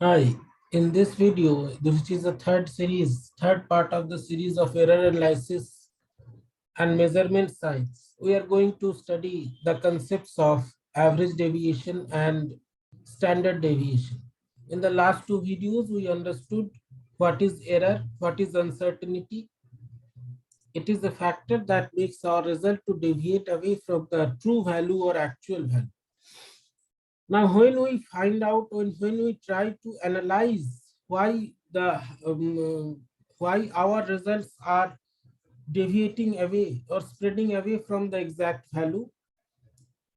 Hi, in this video, which is the third part of the series of error analysis and measurement science, we are going to study the concepts of average deviation and standard deviation. In the last two videos, we understood what is error, what is uncertainty. It is a factor that makes our result to deviate away from the true value or actual value. Now, when we find out, when we try to analyze why our results are deviating away or spreading away from the exact value,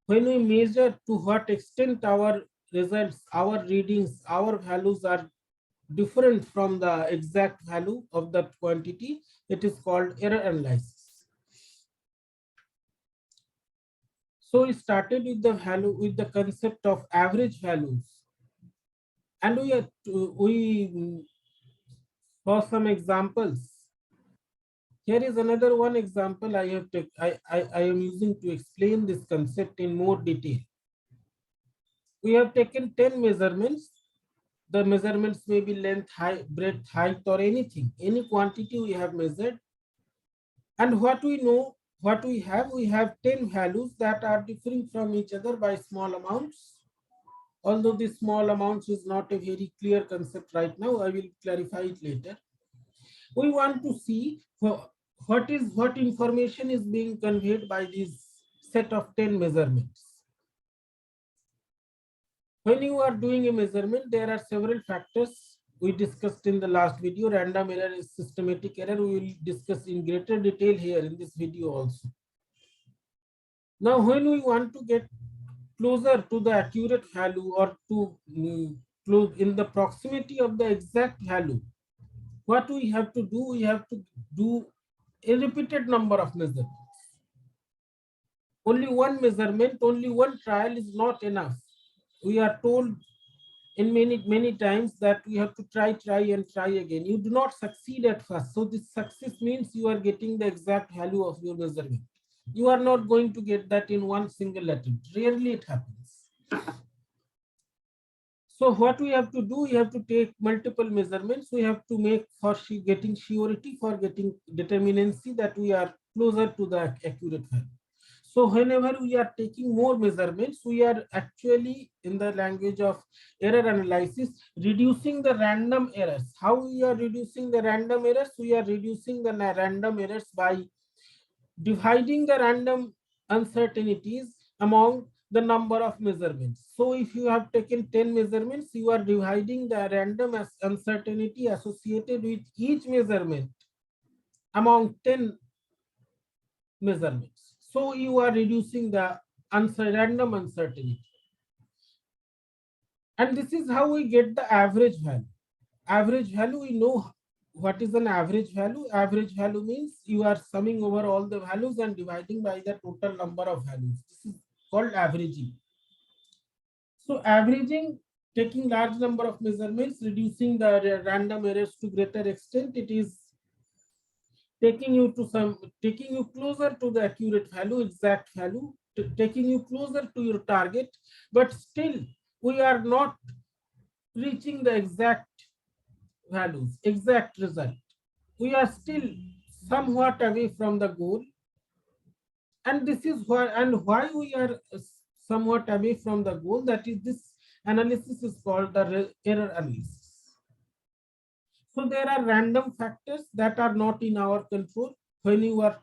when we measure to what extent our results, our readings, our values are different from the exact value of that quantity, it is called error analysis. So we started with the concept of average values, and we saw some examples. Here is another one example I am using to explain this concept in more detail. We have taken 10 measurements. The measurements may be length, height, breadth, height, or anything, any quantity we have measured. And what we have 10 values that are differing from each other by small amounts. Although this small amounts is not a very clear concept right now, I will clarify it later. We want to see what information is being conveyed by this set of 10 measurements. When you are doing a measurement, there are several factors we discussed in the last video. Random error is systematic error. We will discuss in greater detail here in this video also. Now, when we want to get closer to the accurate value or to close in the proximity of the exact value, what we have to do, we have to do a repeated number of measurements. Only one measurement, only one trial is not enough. We are told in many times that we have to try and try again. You do not succeed at first. So this success means you are getting the exact value of your measurement. You are not going to get that in one single attempt. Rarely it happens. So what we have to do, we have to take multiple measurements. We have to make for getting surety, for getting determinacy that we are closer to the accurate value. So whenever we are taking more measurements, we are actually, in the language of error analysis, reducing the random errors. How we are reducing the random errors? We are reducing the random errors by dividing the random uncertainties among the number of measurements. So if you have taken 10 measurements, you are dividing the random uncertainty associated with each measurement among 10 measurements. So you are reducing the random uncertainty. And this is how we get the average value. Average value, we know what is an average value. Average value means you are summing over all the values and dividing by the total number of values. This is called averaging. So averaging, taking large number of measurements, reducing the random errors to greater extent, it is taking you closer to the accurate value, exact value, taking you closer to your target, but still we are not reaching the exact values, exact result. We are still somewhat away from the goal. And this is why we are somewhat away from the goal. That is, this analysis is called the error analysis. So there are random factors that are not in our control. When you are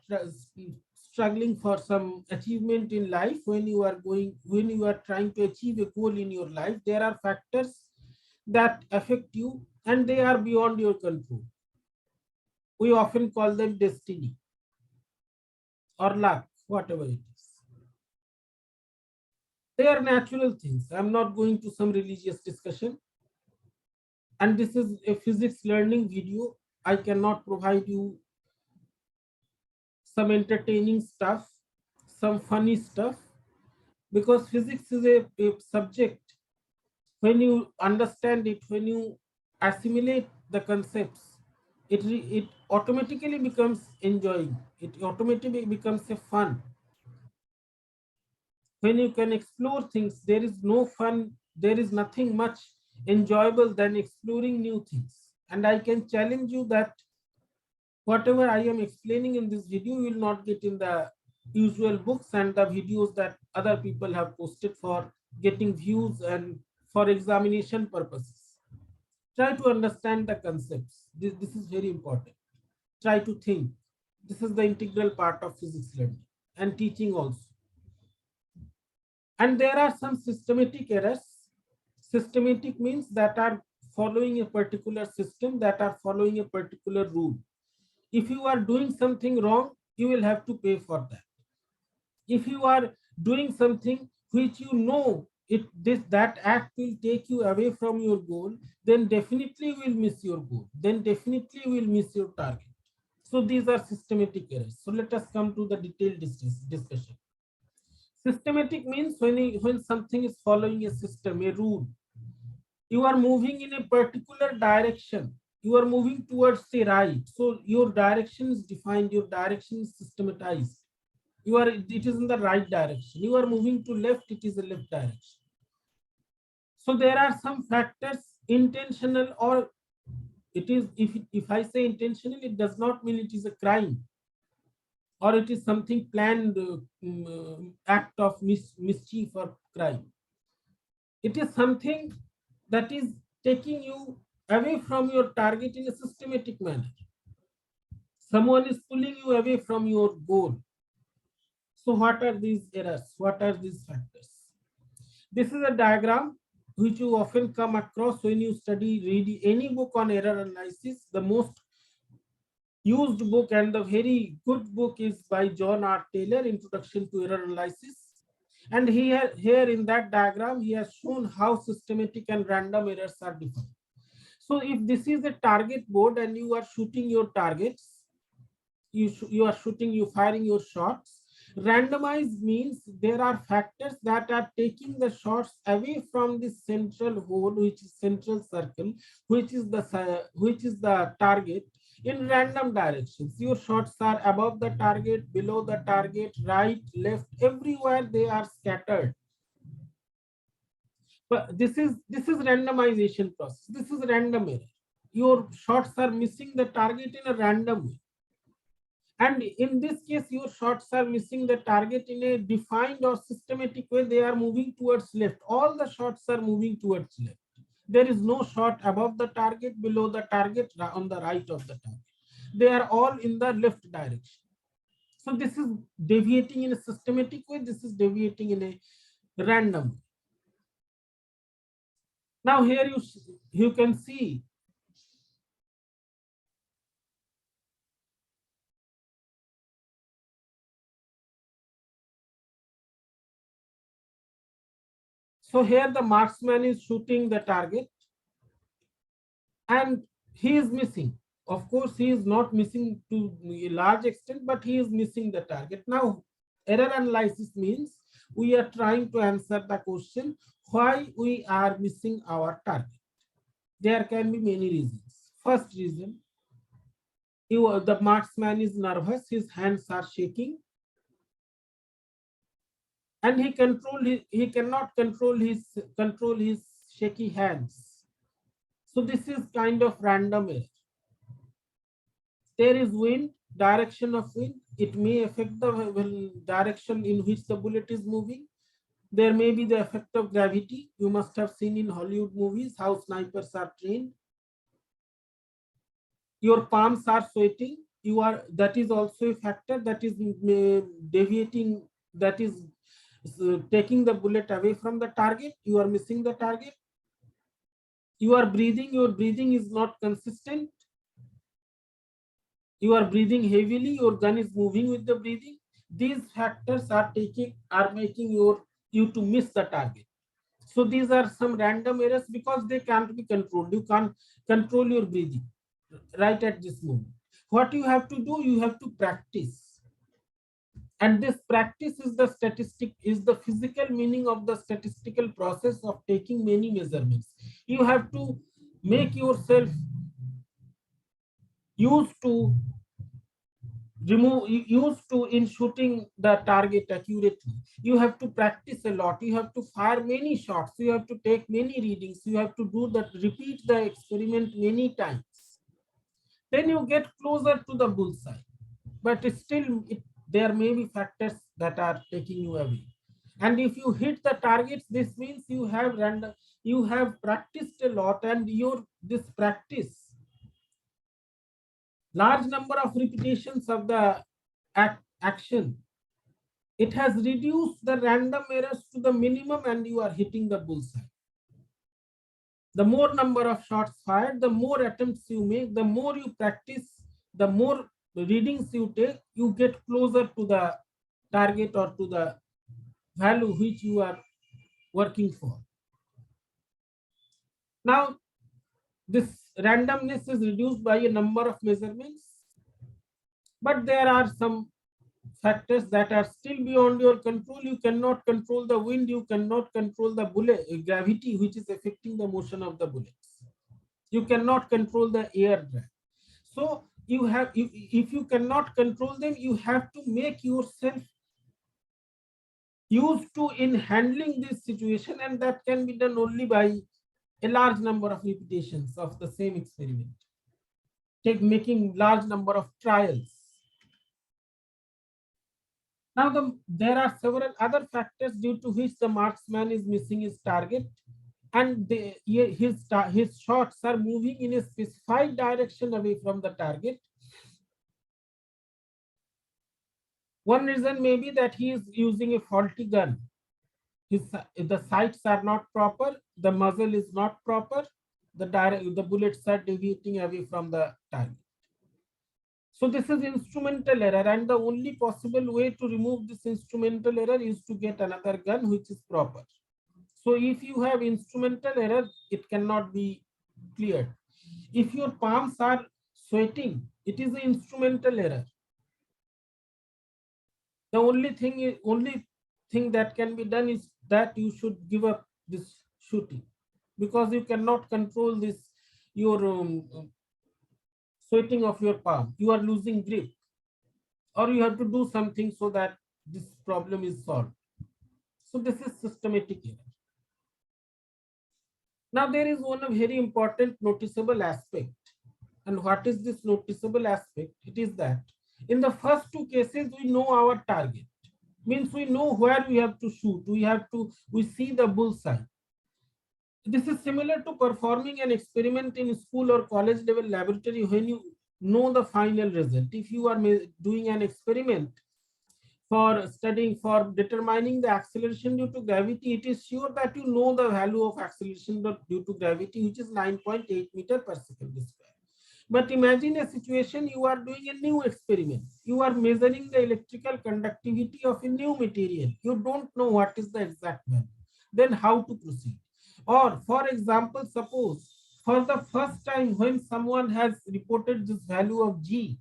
struggling for some achievement in life, when you are trying to achieve a goal in your life, there are factors that affect you and they are beyond your control. We often call them destiny or luck, whatever it is. They are natural things. I'm not going to some religious discussion. And this is a physics learning video. I cannot provide you some entertaining stuff, some funny stuff, because physics is a subject. When you understand it, when you assimilate the concepts, it automatically becomes enjoying. It automatically becomes a fun. When you can explore things, there is no fun, there is nothing much enjoyable than exploring new things. And I can challenge you that whatever I am explaining in this video, you will not get in the usual books and the videos that other people have posted for getting views and for examination purposes. Try to understand the concepts. This is very important. Try to think. This is the integral part of physics learning and teaching also. And there are some systematic errors. Systematic means that are following a particular system, that are following a particular rule. If you are doing something wrong, you will have to pay for that. If you are doing something which you know that act will take you away from your goal, then definitely you will miss your goal. Then definitely you will miss your target. So these are systematic errors. So let us come to the detailed discussion. Systematic means when something is following a system, a rule. You are moving in a particular direction. You are moving towards the right. So your direction is defined, your direction is systematized. It is in the right direction. You are moving to left, it is a left direction. So there are some factors, intentional, or it is, if I say intentional, it does not mean it is a crime or it is something planned act of mischief or crime. It is something that is taking you away from your target in a systematic manner. Someone is pulling you away from your goal. So what are these errors? What are these factors? This is a diagram which you often come across when you read any book on error analysis. The most used book and the very good book is by John R. Taylor, Introduction to Error Analysis. And here in that diagram, he has shown how systematic and random errors are defined. So if this is a target board and you are shooting your targets, you firing your shots. Randomized means there are factors that are taking the shots away from the central hole, which is central circle, which is the target, in random directions. Your shots are above the target, below the target, right, left, everywhere they are scattered. But this is randomization process. This is random error. Your shots are missing the target in a random way. And in this case, your shots are missing the target in a defined or systematic way. They are moving towards left. All the shots are moving towards left. There is no shot above the target, below the target, on the right of the target. They are all in the left direction. So this is deviating in a systematic way. This is deviating in a random way. Now here you can see so here the marksman is shooting the target and he is missing. Of course, he is not missing to a large extent, but he is missing the target. Now, error analysis means we are trying to answer the question why we are missing our target. There can be many reasons. First reason, the marksman is nervous, his hands are shaking, and he cannot control his shaky hands. So this is kind of random error. There is wind, direction of wind. It may affect the direction in which the bullet is moving. There may be the effect of gravity. You must have seen in Hollywood movies how snipers are trained. Your palms are sweating. That is also a factor that is deviating, that is taking the bullet away from the target. You are missing the target. You are breathing. Your breathing is not consistent. You are breathing heavily, your gun is moving with the breathing. These factors are making you to miss the target. So these are some random errors because they can't be controlled. You can't control your breathing right at this moment. What you have to do, you have to practice. And this practice is the physical meaning of the statistical process of taking many measurements. You have to make yourself used to used to in shooting the target accurately. You have to practice a lot. You have to fire many shots. You have to take many readings. You have to do that, repeat the experiment many times. Then you get closer to the bullseye. But still, there may be factors that are taking you away. And if you hit the targets, this means you have practiced a lot, and your this practice, large number of repetitions of the action, it has reduced the random errors to the minimum, and you are hitting the bullseye. The more number of shots fired, the more attempts you make, the more you practice, the more readings you take, you get closer to the target or to the value which you are working for. Now, this randomness is reduced by a number of measurements, but there are some factors that are still beyond your control. You cannot control the wind, you cannot control the bullet gravity which is affecting the motion of the bullets. You cannot control the air drag. So you have, if you cannot control them, you have to make yourself used to in handling this situation, and that can be done only by a large number of repetitions of the same experiment. Making large number of trials. Now, there are several other factors due to which the marksman is missing his target, and his shots are moving in a specified direction away from the target. One reason may be that he is using a faulty gun. The sights are not proper, the muzzle is not proper, the bullets are deviating away from the target. So this is instrumental error, and the only possible way to remove this instrumental error is to get another gun which is proper. So if you have instrumental error, it cannot be cleared. If your palms are sweating, it is an instrumental error. The only thing that can be done is that you should give up this shooting, because you cannot control this, your sweating of your palm. You are losing grip, or you have to do something so that this problem is solved. So this is systematic error. Now there is one very important noticeable aspect. And what is this noticeable aspect? It is that in the first two cases, we know our target. Means we know where we have to shoot. We see the bullseye. This is similar to performing an experiment in school or college level laboratory when you know the final result. If you are doing an experiment for studying, for determining the acceleration due to gravity, it is sure that you know the value of acceleration due to gravity, which is 9.8 meter per second square. But imagine a situation, you are doing a new experiment. You are measuring the electrical conductivity of a new material. You don't know what is the exact value. Then how to proceed? Or for example, suppose for the first time when someone has reported this value of G,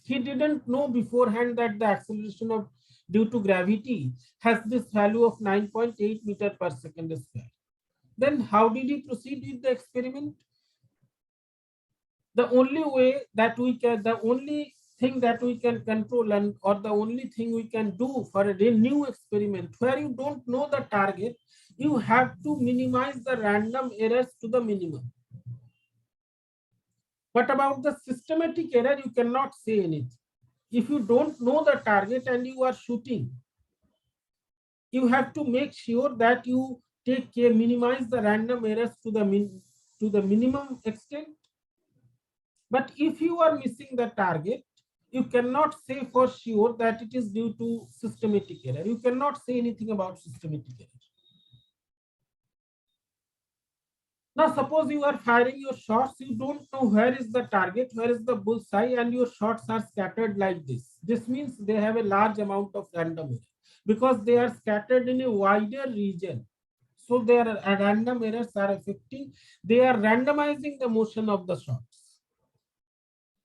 he didn't know beforehand that the acceleration of due to gravity has this value of 9.8 meter per second square. Then how did he proceed with the experiment? The only way that we can, the only thing that we can control, and or the only thing we can do for a new experiment where you don't know the target, you have to minimize the random errors to the minimum. But about the systematic error, you cannot say anything. If you don't know the target and you are shooting, you have to make sure that you take care, minimize the random errors to the minimum extent. But if you are missing the target, you cannot say for sure that it is due to systematic error. You cannot say anything about systematic error. Now, suppose you are firing your shots, you don't know where is the target, where is the bullseye, and your shots are scattered like this. This means they have a large amount of random error because they are scattered in a wider region. So their random errors are affecting, they are randomizing the motion of the shots.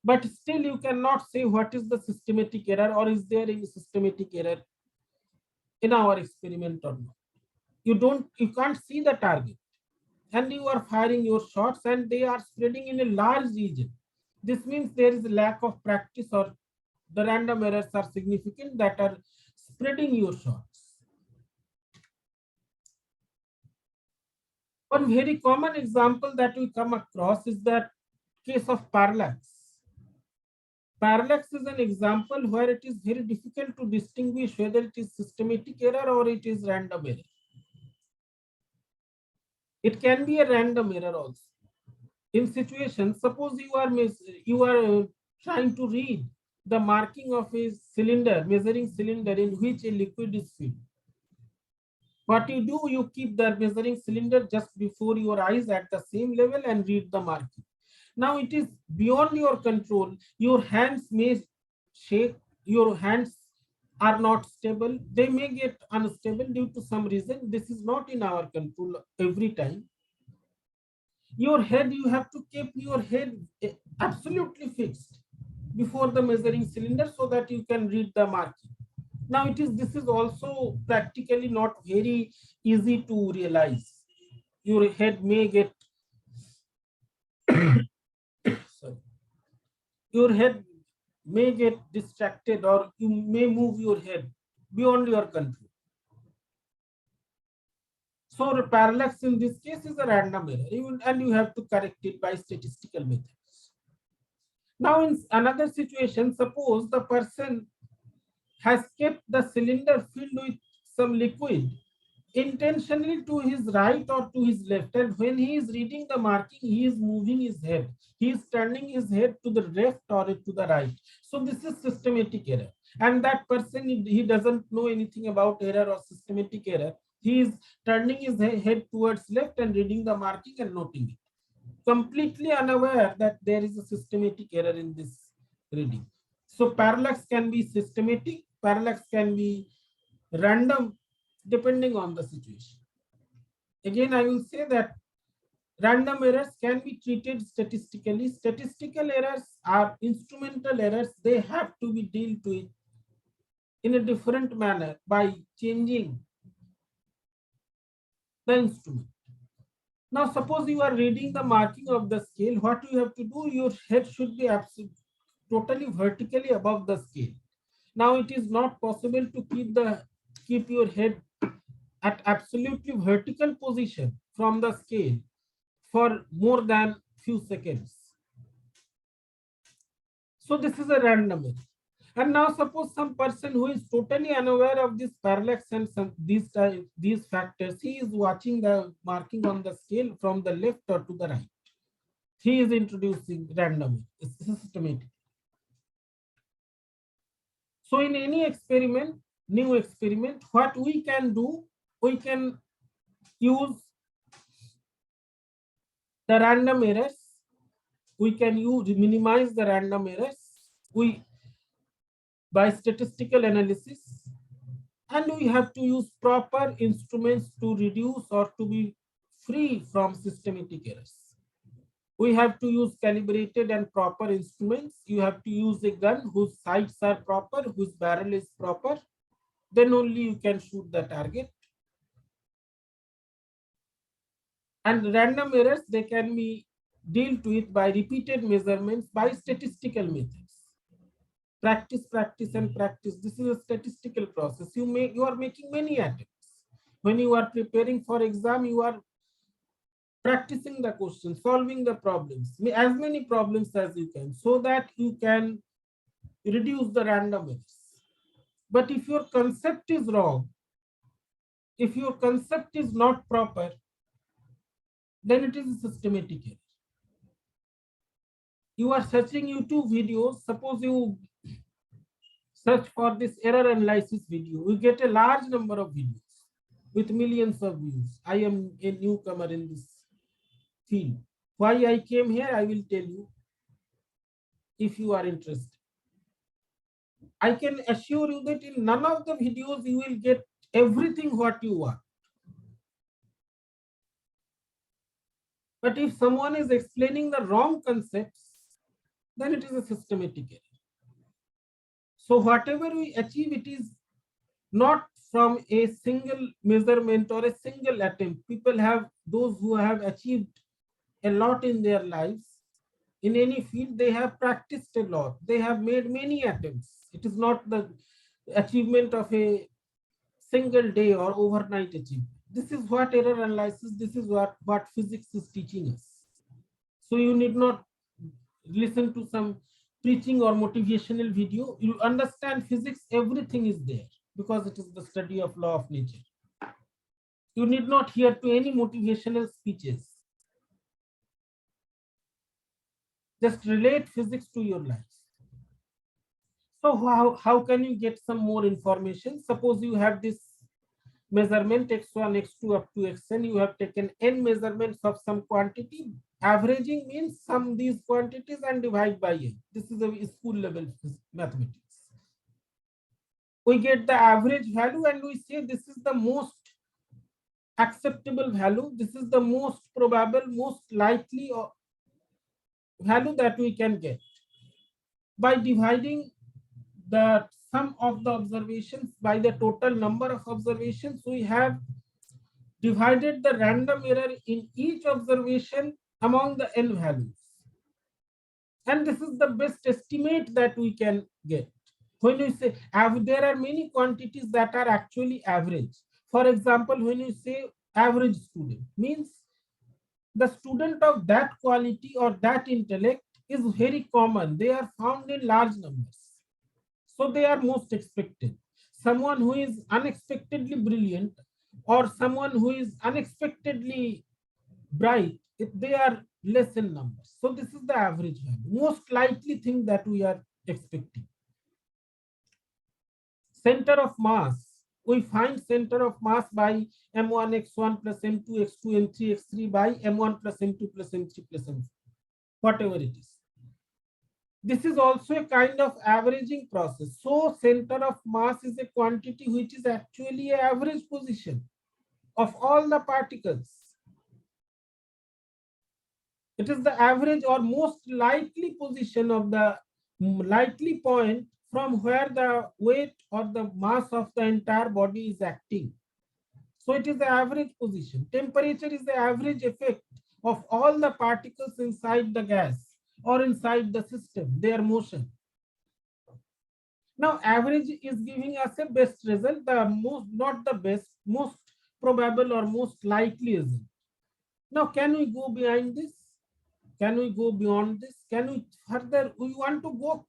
But still you cannot say what is the systematic error, or is there any systematic error in our experiment or not. You can't see the target, and you are firing your shots and they are spreading in a large region. This means there is a lack of practice, or The random errors are significant that are spreading your shots. One very common example that we come across is that case of parallax. Parallax is an example where it is very difficult to distinguish whether it is systematic error or it is random error. It can be a random error also. In situations, suppose you are trying to read the marking of a cylinder, measuring cylinder in which a liquid is filled. What you do, you keep the measuring cylinder just before your eyes at the same level and read the marking. Now it is beyond your control. Your hands may shake, your hands are not stable. They may get unstable due to some reason. This is not in our control every time. Your head, you have to keep your head absolutely fixed before the measuring cylinder so that you can read the marking. Now this is also practically not very easy to realize. Your head may get sorry, your head may get distracted or you may move your head beyond your control. So the parallax in this case is a random error, and you have to correct it by statistical methods. Now in another situation, suppose the person has kept the cylinder filled with some liquid intentionally to his right or to his left, and when he is reading the marking, he is moving his head, he is turning his head to the left or to the right. So this is systematic error, and that person, he doesn't know anything about error or systematic error. He is turning his head towards left and reading the marking and noting it, completely unaware that there is a systematic error in this reading. So parallax can be systematic, parallax can be random, depending on the situation. Again, I will say that random errors can be treated statistically. Statistical errors are instrumental errors. They have to be dealt with in a different manner by changing the instrument. Now, suppose you are reading the marking of the scale. What you have to do, your head should be totally vertically above the scale. Now, it is not possible to keep your head at absolutely vertical position from the scale for more than few seconds. So this is a random error. And now suppose some person who is totally unaware of this parallax and these factors, he is watching the marking on the scale from the left or to the right. He is introducing random, systematic. So in any experiment, new experiment, what we can do, we can use the random errors. We can minimize the random errors by statistical analysis, and we have to use proper instruments to reduce or to be free from systematic errors. We have to use calibrated and proper instruments. You have to use a gun whose sights are proper, whose barrel is proper. Then only you can shoot the target. And random errors, they can be dealt with by repeated measurements by statistical methods. Practice, practice, and practice. This is a statistical process. You are making many attempts. When you are preparing for exam, you are practicing the questions, solving the problems, as many problems as you can, so that you can reduce the random errors. But if your concept is wrong, if your concept is not proper, then it is a systematic error. You are searching YouTube videos. Suppose you search for this error analysis video, you get a large number of videos with millions of views. I am a newcomer in this field. Why I came here, I will tell you if you are interested. I can assure you that in none of the videos you will get everything what you want. But if someone is explaining the wrong concepts, then it is a systematic error. So whatever we achieve, it is not from a single measurement or a single attempt. People have, those who have achieved a lot in their lives, in any field, they have practiced a lot. They have made many attempts. It is not the achievement of a single day or overnight achievement. This is what error analysis, this is what physics is teaching us. So you need not listen to some preaching or motivational video. You understand physics, everything is there because it is the study of law of nature. You need not hear to any motivational speeches. Just relate physics to your life. So how can you get some more information? Suppose you have this measurement x1, x2 up to xn. You have taken n measurements of some quantity. Averaging means sum these quantities and divide by n. This is a school level mathematics. We get the average value and we say this is the most acceptable value. This is the most probable, most likely value that we can get. By dividing the sum of the observations by the total number of observations, we have divided the random error in each observation among the n values. And this is the best estimate that we can get. When you say there are many quantities that are actually average. For example, when you say average student, means the student of that quality or that intellect is very common. They are found in large numbers. So they are most expected. Someone who is unexpectedly brilliant or someone who is unexpectedly bright, if they are less in numbers. So this is the average value, most likely thing that we are expecting. Center of mass, we find center of mass by m1 x1 plus m2 x2 m3 x3 by m1 plus m2 plus m3 plus m4, whatever it is. This is also a kind of averaging process. So center of mass is a quantity which is actually an average position of all the particles. It is the average or most likely position of the likely point from where the weight or the mass of the entire body is acting. So it is the average position. Temperature is the average effect of all the particles inside the gas or inside the system, their motion. Now average is giving us a best result, the most, not the best, most probable or most likely result. Now can we go behind this? Can we go beyond this? Can we further? We want to go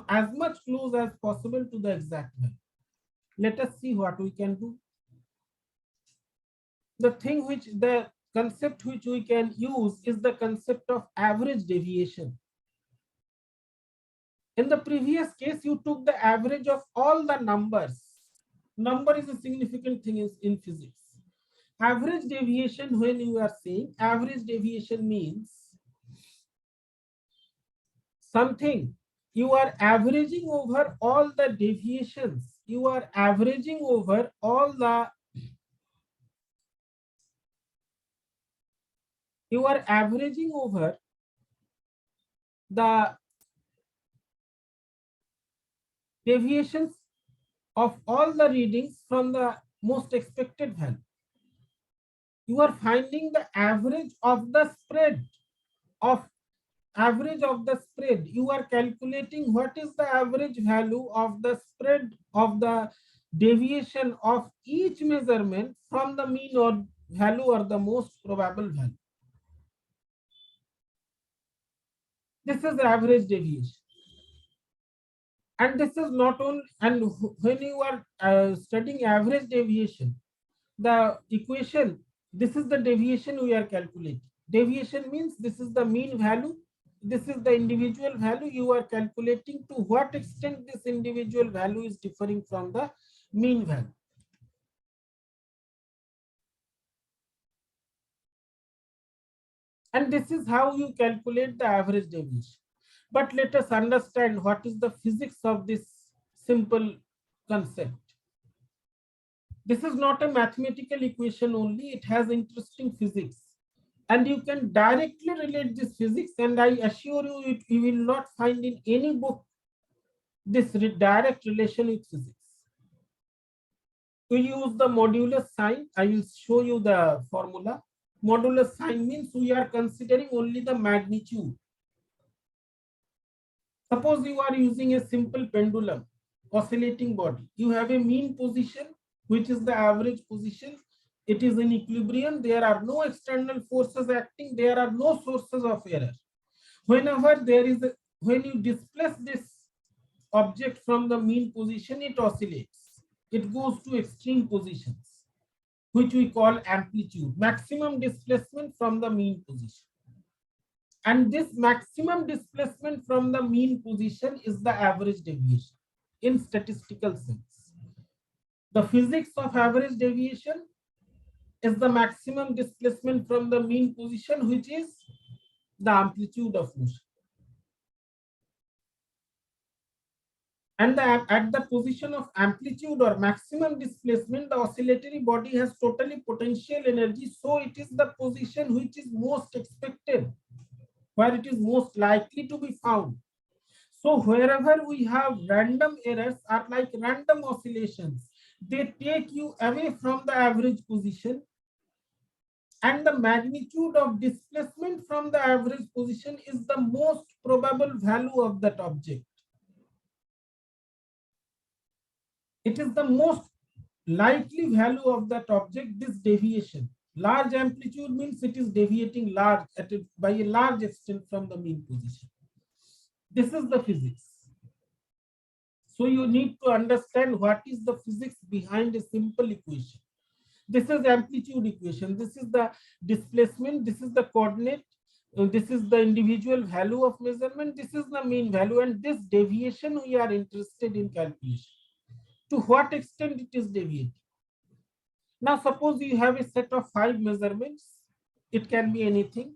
as much close as possible to the exact value. Let us see what we can do. The concept which we can use is the concept of average deviation. In the previous case, you took the average of all the numbers. Number is a significant thing in physics. Average deviation, when you are saying average deviation means something you are averaging over all the deviations. You are averaging over all the deviations of all the readings from the most expected value. You are finding the average of the spread of you are calculating what is the average value of the spread of the deviation of each measurement from the mean or value or the most probable value. This is the average deviation. And this is not only, and when you are studying average deviation, the equation, this is the deviation we are calculating. Deviation means this is the mean value. This is the individual value. You are calculating to what extent this individual value is differing from the mean value. And this is how you calculate the average deviation. But let us understand what is the physics of this simple concept. This is not a mathematical equation only, it has interesting physics. And you can directly relate this physics, and I assure you, you will not find in any book this direct relation with physics. We use the modulus sign. I will show you the formula. Modulus sign means we are considering only the magnitude. Suppose you are using a simple pendulum, oscillating body. You have a mean position, which is the average position. It is in equilibrium. There are no external forces acting. There are no sources of error. Whenever there is when you displace this object from the mean position, it oscillates. It goes to extreme positions, which we call amplitude, maximum displacement from the mean position. And this maximum displacement from the mean position is the average deviation in statistical sense. The physics of average deviation is the maximum displacement from the mean position, which is the amplitude of motion. And at the position of amplitude or maximum displacement, the oscillatory body has totally potential energy. So it is the position which is most expected, where it is most likely to be found. So wherever we have random errors are like random oscillations, they take you away from the average position, and the magnitude of displacement from the average position is the most probable value of that object. It is the most likely value of that object, this deviation. Large amplitude means it is deviating large by a large extent from the mean position. This is the physics. So you need to understand what is the physics behind a simple equation. This is amplitude equation. This is the displacement. This is the coordinate. This is the individual value of measurement. This is the mean value. And this deviation we are interested in calculation. To what extent it is deviating. Now, suppose you have a set of 5 measurements. It can be anything.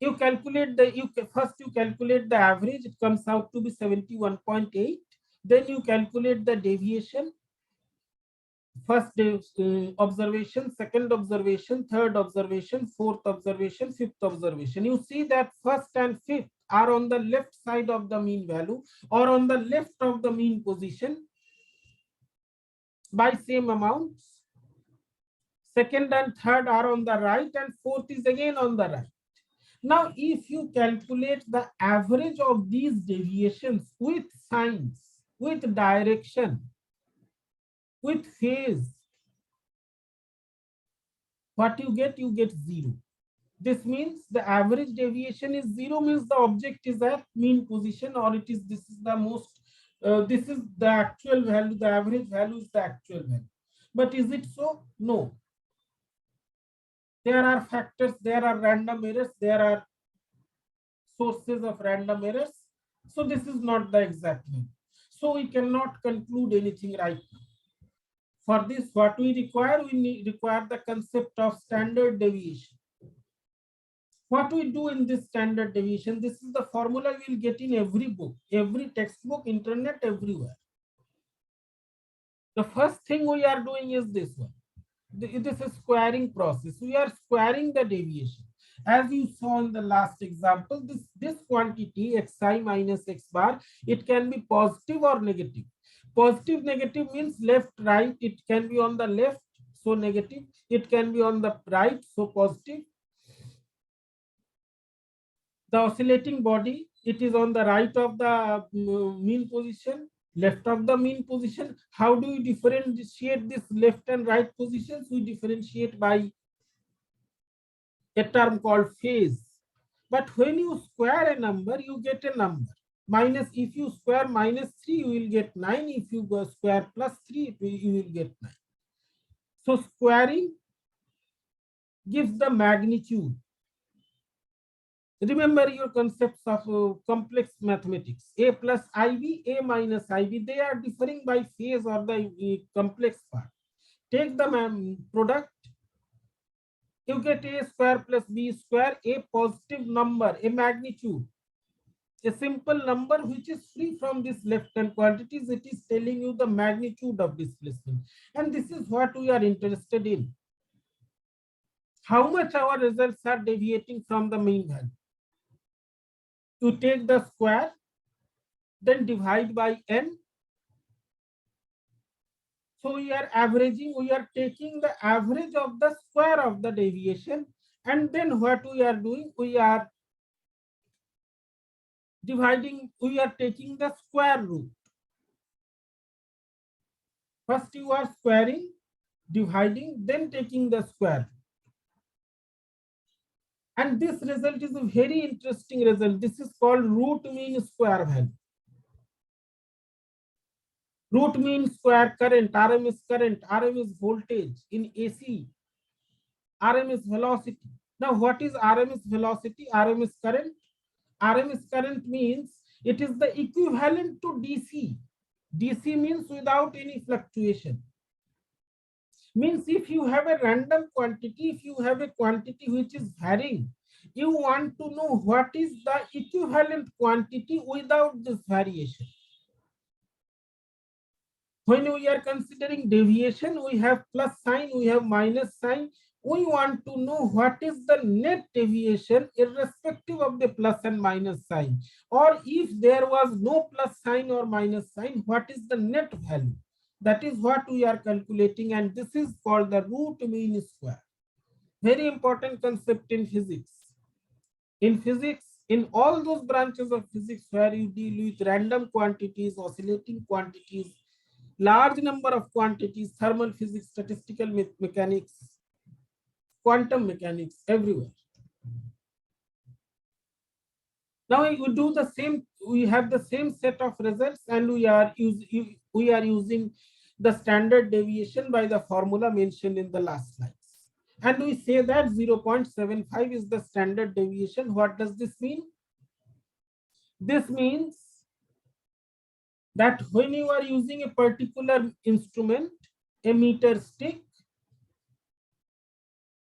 You calculate first you calculate the average. It comes out to be 71.8. Then you calculate the deviation. First observation, second observation, third observation, fourth observation, fifth observation. You see that first and fifth are on the left side of the mean value or on the left of the mean position by same amounts. Second and third are on the right, and fourth is again on the right. Now, if you calculate the average of these deviations with signs, with direction, with phase, what you get 0. This means the average deviation is 0, means the object is at mean position, or this is the most, this is the actual value, the average value is the actual value. But is it so? No. There are factors, there are random errors, there are sources of random errors. So this is not the exact value. So we cannot conclude anything right now. For this, what we require? We require the concept of standard deviation. What we do in this standard deviation, this is the formula we will get in every book, every textbook, internet, everywhere. The first thing we are doing is this one. This is squaring process. We are squaring the deviation. As you saw in the last example, this quantity xi minus x bar, it can be positive or negative. Positive, negative means left, right. It can be on the left, so negative. It can be on the right, so positive. The oscillating body, it is on the right of the mean position, left of the mean position. How do we differentiate this left and right positions? We differentiate by a term called phase. But when you square a number, you get a number. Minus, if you square minus 3, you will get 9. If you go square plus 3, you will get 9. So squaring gives the magnitude. Remember your concepts of complex mathematics. A plus IB, A minus IB, they are differing by phase or the complex part. Take the product, you get A square plus B square, a positive number, a magnitude, a simple number which is free from this left-hand quantities. It is telling you the magnitude of displacement. And this is what we are interested in. How much our results are deviating from the mean value. You take the square, then divide by n. So we are averaging, we are taking the average of the square of the deviation, and then what we are doing, we are Dividing, we are taking the square root. First you are squaring, dividing, then taking the square. And this result is a very interesting result. This is called root mean square value. Root mean square current, RM is current, RM is voltage in AC, RM is velocity. Now what is RMS velocity? RMS current? RMS current means it is the equivalent to DC. DC means without any fluctuation. Means if you have a random quantity, if you have a quantity which is varying, you want to know what is the equivalent quantity without this variation. When we are considering deviation, we have plus sign, we have minus sign. We want to know what is the net deviation irrespective of the plus and minus sign. Or if there was no plus sign or minus sign, what is the net value? That is what we are calculating, and this is called the root mean square. Very important concept in physics. In physics, in all those branches of physics where you deal with random quantities, oscillating quantities, large number of quantities, thermal physics, statistical mechanics, quantum mechanics, everywhere. Now we do the same, we have the same set of results, and we are using the standard deviation by the formula mentioned in the last slides. And we say that 0.75 is the standard deviation. What does this mean? This means that when you are using a particular instrument, a meter stick,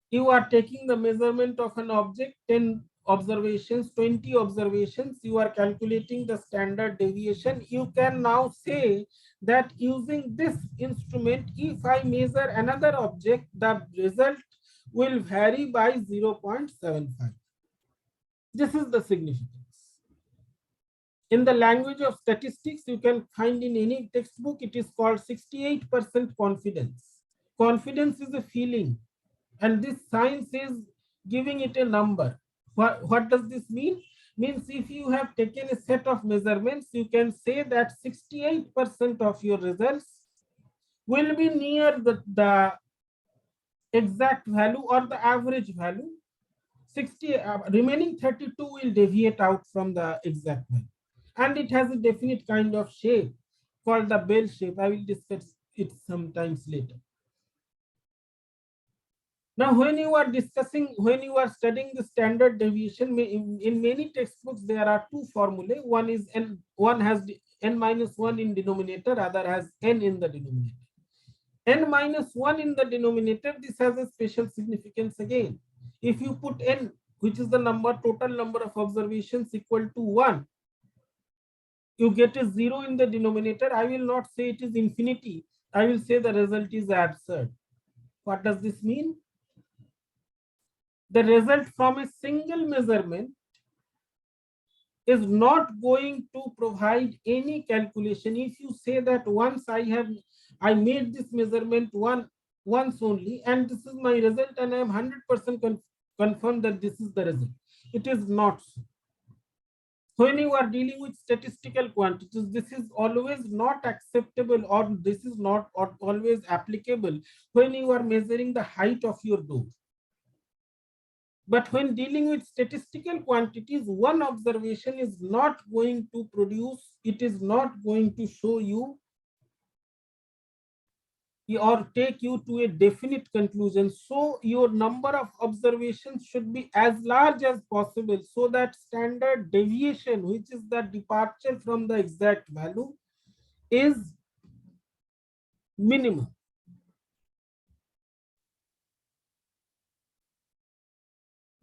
you are taking the measurement of an object, 10 observations, 20 observations, you are calculating the standard deviation. You can now say that using this instrument, if I measure another object, the result will vary by 0.75. This is the significance. In the language of statistics, you can find in any textbook, it is called 68% confidence. Confidence is a feeling, and this science is giving it a number. What does this mean? Means if you have taken a set of measurements, you can say that 68% of your results will be near the exact value or the average value. Remaining 32 will deviate out from the exact value. And it has a definite kind of shape called the bell shape. I will discuss it sometimes later. Now, when you are studying the standard deviation, in many textbooks, there are two formulae. One is one has n minus 1 in denominator, other has n in the denominator. N minus 1 in the denominator, this has a special significance again. If you put n, which is the total number of observations equal to 1, you get a 0 in the denominator. I will not say it is infinity. I will say the result is absurd. What does this mean? The result from a single measurement is not going to provide any calculation. If you say that once I made this measurement once only, and this is my result, and I am 100% confirmed that this is the result. It is not so. When you are dealing with statistical quantities, this is always not acceptable, or this is not always applicable when you are measuring the height of your door. But when dealing with statistical quantities, one observation is not going to produce, it is not going to show you or take you to a definite conclusion. So your number of observations should be as large as possible, so that standard deviation, which is the departure from the exact value, is minimum.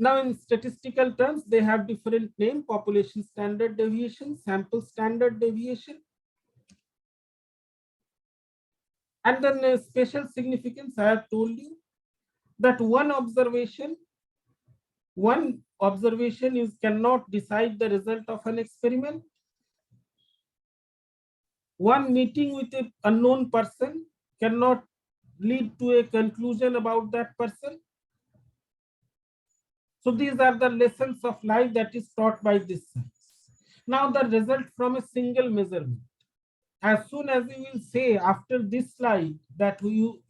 Now, in statistical terms, they have different name: population standard deviation, sample standard deviation. And then a special significance, I have told you that one observation cannot decide the result of an experiment. One meeting with an unknown person cannot lead to a conclusion about that person. So these are the lessons of life that is taught by this science. Now the result from a single measurement. As soon as you will say after this slide that you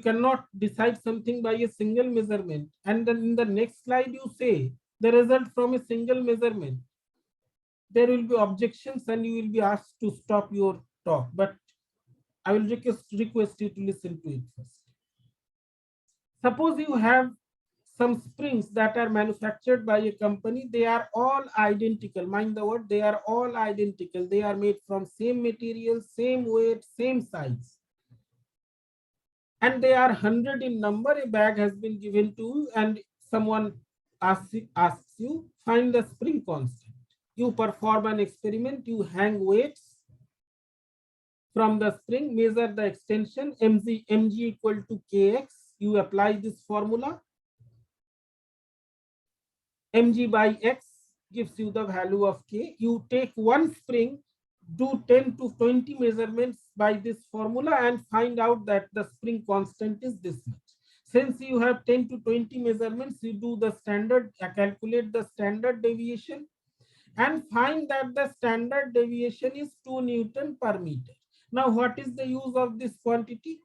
cannot decide something by a single measurement, and then in the next slide you say the result from a single measurement, there will be objections and you will be asked to stop your talk. But I will request you to listen to it first. Suppose you have some springs that are manufactured by a company. They are all identical. Mind the word, they are all identical. They are made from same material, same weight, same size. And they are 100 in number. A bag has been given to you and someone asks you, find the spring constant. You perform an experiment, you hang weights from the spring, measure the extension, mg equal to kx. You apply this formula. Mg by x gives you the value of k. You take one spring, do 10 to 20 measurements by this formula and find out that the spring constant is this much. Since you have 10 to 20 measurements, you do the standard, calculate the standard deviation and find that the standard deviation is 2 Newton per meter. Now, what is the use of this quantity?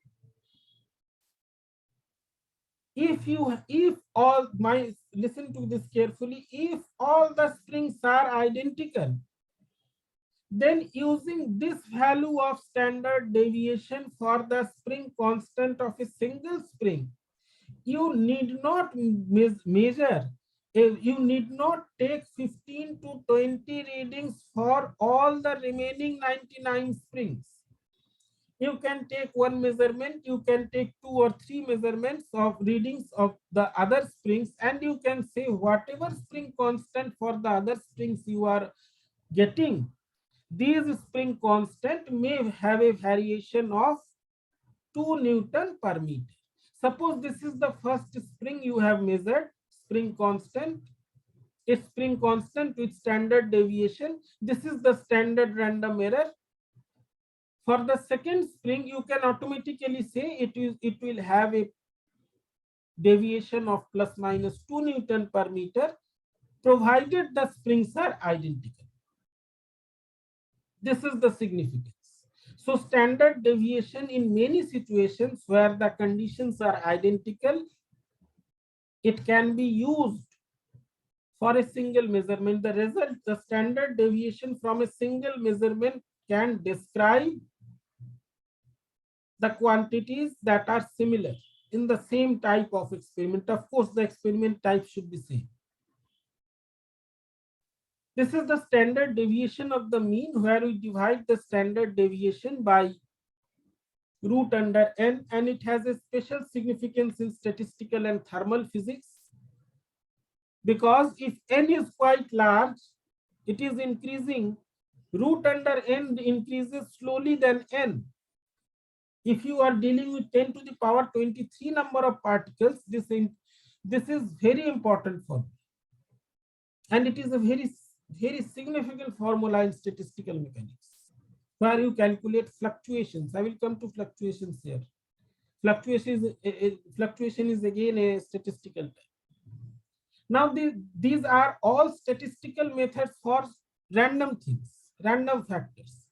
If all my, listen to this carefully, if all the springs are identical, then using this value of standard deviation for the spring constant of a single spring, you need not measure, you need not take 15 to 20 readings for all the remaining 99 springs. You can take one measurement, you can take 2 or 3 measurements of readings of the other springs, and you can say whatever spring constant for the other springs you are getting, these spring constant may have a variation of 2 Newton per meter. Suppose this is the first spring you have measured, spring constant, a spring constant with standard deviation. This is the standard random error. For the second spring, you can automatically say it will have a deviation of plus minus 2 Newton per meter, provided the springs are identical. This is the significance. So standard deviation in many situations where the conditions are identical, it can be used for a single measurement. The result, the standard deviation from a single measurement can describe the quantities that are similar in the same type of experiment. Of course, the experiment type should be same. This is the standard deviation of the mean, where we divide the standard deviation by root under n, and it has a special significance in statistical and thermal physics, because if n is quite large, it is increasing, root under n increases slowly than n. If you are dealing with 10 to the power 23 number of particles, this is very important for me. And it is a very significant formula in statistical mechanics, where you calculate fluctuations. I will come to fluctuations here. Fluctuation is again a statistical type. Now, these are all statistical methods for random things, random factors.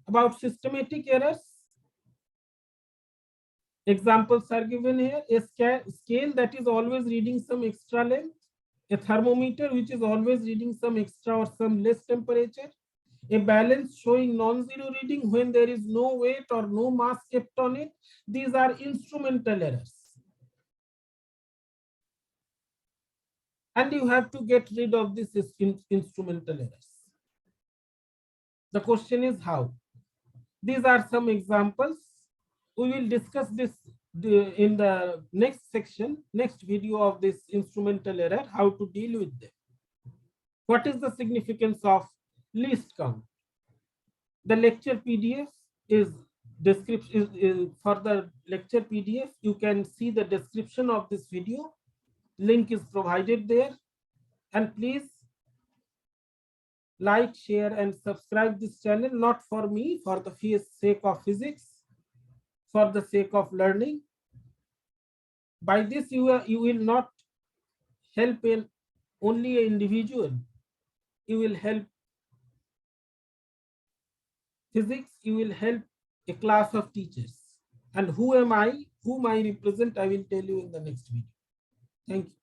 About systematic errors, examples are given here. A scale that is always reading some extra length, a thermometer which is always reading some extra or some less temperature, a balance showing non-zero reading when there is no weight or no mass kept on it. These are instrumental errors. And you have to get rid of this instrumental errors. The question is how? These are some examples. We will discuss this in the next section, next video of this instrumental error, how to deal with them. What is the significance of least count? The lecture PDF is description for the lecture PDF. You can see the description of this video. Link is provided there. And please like, share, and subscribe this channel, not for me, for the sake of physics, for the sake of learning. By this, you will not help only an individual. you will help physics, you will help a class of teachers. And who am I, whom I represent, I will tell you in the next video. Thank you.